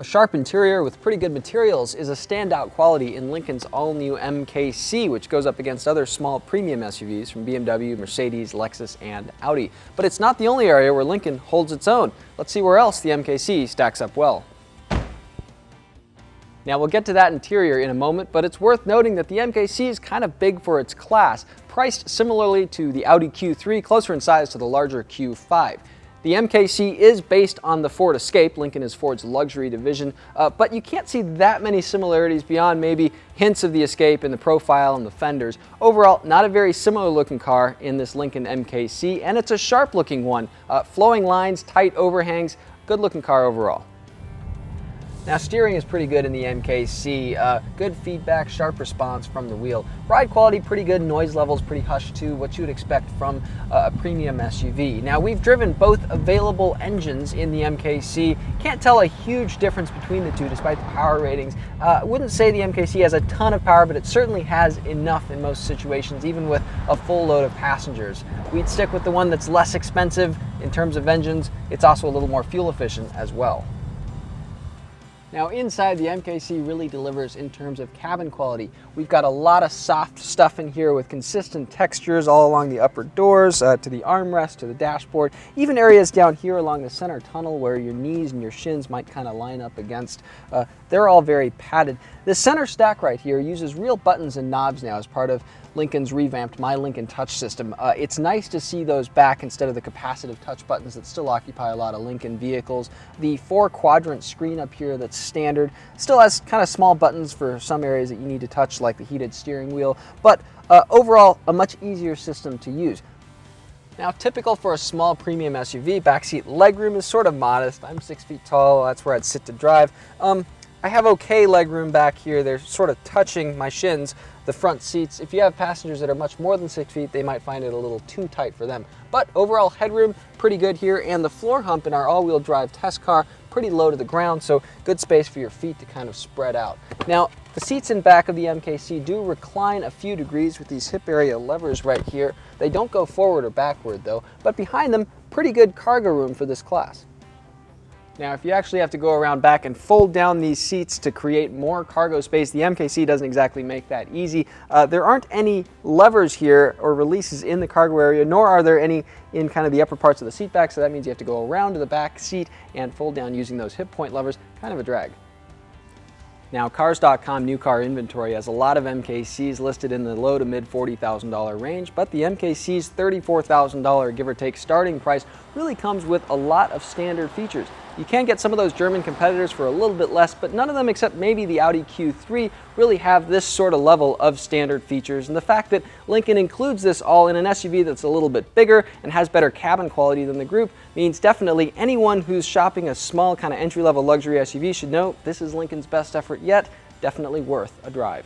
A sharp interior with pretty good materials is a standout quality in Lincoln's all-new MKC, which goes up against other small premium SUVs from BMW, Mercedes, Lexus, and Audi. But it's not the only area where Lincoln holds its own. Let's see where else the MKC stacks up well. Now we'll get to that interior in a moment, but it's worth noting that the MKC is kind of big for its class, priced similarly to the Audi Q3, closer in size to the larger Q5. The MKC is based on the Ford Escape. Lincoln is Ford's luxury division, but you can't see that many similarities beyond maybe hints of the Escape in the profile and the fenders. Overall, not a very similar looking car in this Lincoln MKC, and it's a sharp looking one. Flowing lines, tight overhangs, good looking car overall. Now steering is pretty good in the MKC, good feedback, sharp response from the wheel. Ride quality pretty good, noise levels pretty hushed too, what you would expect from a premium SUV. Now we've driven both available engines in the MKC, can't tell a huge difference between the two despite the power ratings. I wouldn't say the MKC has a ton of power, but it certainly has enough in most situations, even with a full load of passengers. We'd stick with the one that's less expensive in terms of engines. It's also a little more fuel efficient as well. Now inside, the MKC really delivers in terms of cabin quality. We've got a lot of soft stuff in here with consistent textures all along the upper doors, to the armrest, to the dashboard, even areas down here along the center tunnel where your knees and your shins might kind of line up against. They're all very padded. The center stack right here uses real buttons and knobs now as part of Lincoln's revamped My Lincoln Touch system. It's nice to see those back instead of the capacitive touch buttons that still occupy a lot of Lincoln vehicles. The 4-quadrant screen up here that's standard still has kind of small buttons for some areas that you need to touch, like the heated steering wheel, but overall a much easier system to use. Now, typical for a small premium SUV, backseat legroom is sort of modest. I'm 6 feet tall, that's where I'd sit to drive. I have okay legroom back here. They're sort of touching my shins, the front seats. If you have passengers that are much more than 6 feet, they might find it a little too tight for them. But overall headroom, pretty good here, and the floor hump in our all-wheel drive test car, pretty low to the ground, so good space for your feet to kind of spread out. Now, the seats in back of the MKC do recline a few degrees with these hip area levers right here. They don't go forward or backward though, but behind them, pretty good cargo room for this class. Now, if you actually have to go around back and fold down these seats to create more cargo space, the MKC doesn't exactly make that easy. There aren't any levers here or releases in the cargo area, nor are there any in kind of the upper parts of the seat back, so that means you have to go around to the back seat and fold down using those hip point levers, kind of a drag. Now, Cars.com new car inventory has a lot of MKCs listed in the low to mid $40,000 range, but the MKC's $34,000 give or take starting price really comes with a lot of standard features. You can get some of those German competitors for a little bit less, but none of them except maybe the Audi Q3 really have this sort of level of standard features. And the fact that Lincoln includes this all in an SUV that's a little bit bigger and has better cabin quality than the group means definitely anyone who's shopping a small kind of entry-level luxury SUV should know this is Lincoln's best effort yet. Definitely worth a drive.